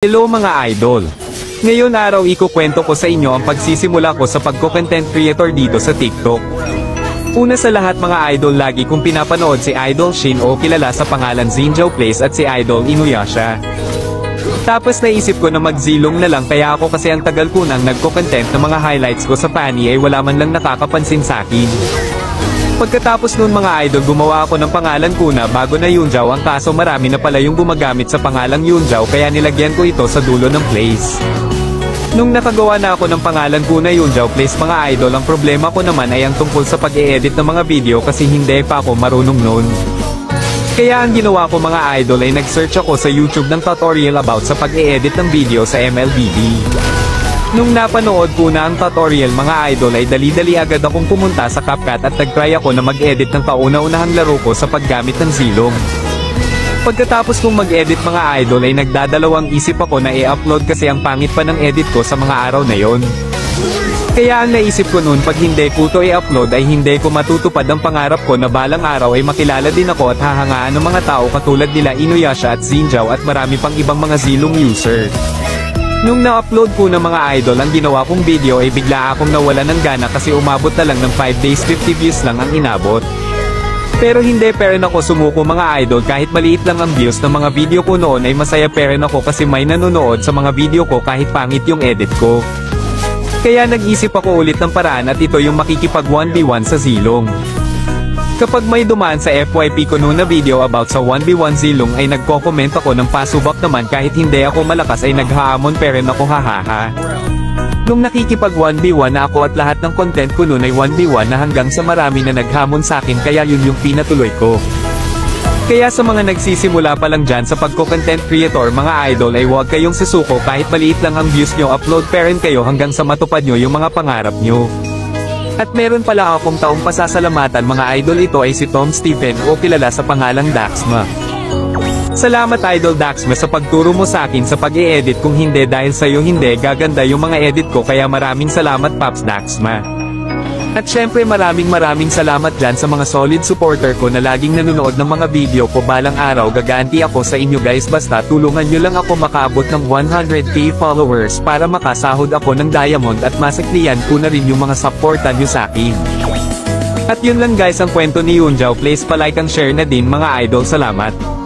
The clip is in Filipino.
Hello mga idol! Ngayon araw ikukwento ko sa inyo ang pagsisimula ko sa pagko-content creator dito sa TikTok. Una sa lahat mga idol, lagi kong pinapanood si Idol Shin o kilala sa pangalan Zinjao Plays at si Idol Inuyasha. Tapos naisip ko na magzilong na lang, kaya ako kasi ang tagal ko nang nagko-content ng mga highlights ko sa Fanny ay wala man lang nakakapansin sa akin. Pagkatapos nun mga idol, gumawa ako ng pangalan Kuna bago na Yunjao, ang kaso marami na pala yung gumagamit sa pangalang Yunjao kaya nilagyan ko ito sa dulo ng place. Nung nakagawa na ako ng pangalan Kuna Yunjao Place mga idol, ang problema ko naman ay ang tungkol sa pag-i-edit ng mga video kasi hindi pa ako marunong nun. Kaya ang ginawa ko mga idol ay nag-search ako sa YouTube ng tutorial about sa pag-i-edit ng video sa MLBB. Nung napanood ko na ang tutorial mga idol ay dali-dali agad akong pumunta sa CapCut at nag-try ako na mag-edit ng kauna-unahang laro ko sa paggamit ng zilong. Pagkatapos kong mag-edit mga idol ay nagdadalawang isip ako na i-upload kasi ang pangit pa ng edit ko sa mga araw na yon. Kaya ang naisip ko noon, pag hindi ko to i-upload ay hindi ko matutupad ang pangarap ko na balang araw ay makilala din ako at hahangaan ng mga tao katulad nila Inuyasha at Zinjao at marami pang ibang mga zilong user. Nung na-upload ko na mga idol ang ginawa kong video ay bigla akong nawala ng gana kasi umabot na lang ng 5 days 50 views lang ang inabot. Pero hindi pa rin ako sumuko mga idol, kahit maliit lang ang views ng mga video ko noon ay masaya pa rin ako kasi may nanonood sa mga video ko kahit pangit yung edit ko. Kaya nag-isip ako ulit ng paraan at ito yung makikipag 1v1 sa zilong. Kapag may dumaan sa FYP ko noon na video about sa 1v1 zilong ay nagko-comment ako ng pasubak naman, kahit hindi ako malakas ay naghahamon pa rin ako hahaha. Nung nakikipag 1v1 na ako at lahat ng content ko noon ay 1v1 na hanggang sa marami na naghamon sa akin kaya yun yung pinatuloy ko. Kaya sa mga nagsisimula pa lang dyan sa pagko-content creator mga idol ay huwag kayong susuko, kahit maliit lang ang views nyo, upload pa rin kayo hanggang sa matupad nyo yung mga pangarap nyo. At meron pala akong taong pasasalamatan mga idol, ito ay si Tom Stephen o kilala sa pangalang Daxma. Salamat Idol Daxma sa pagturo mo sa akin sa pag-i-edit, kung hindi dahil sa'yo hindi gaganda yung mga edit ko, kaya maraming salamat Pops Daxma. At syempre maraming salamat dyan sa mga solid supporter ko na laging nanonood ng mga video ko. Balang araw gaganti ako sa inyo guys, basta tulungan nyo lang ako makaabot ng 100k followers para makasahod ako ng diamond at masaklian ko na rin yung mga supportan nyo sa akin. At yun lang guys ang kwento ni Yunjao. Please palike and share na din mga idol, salamat.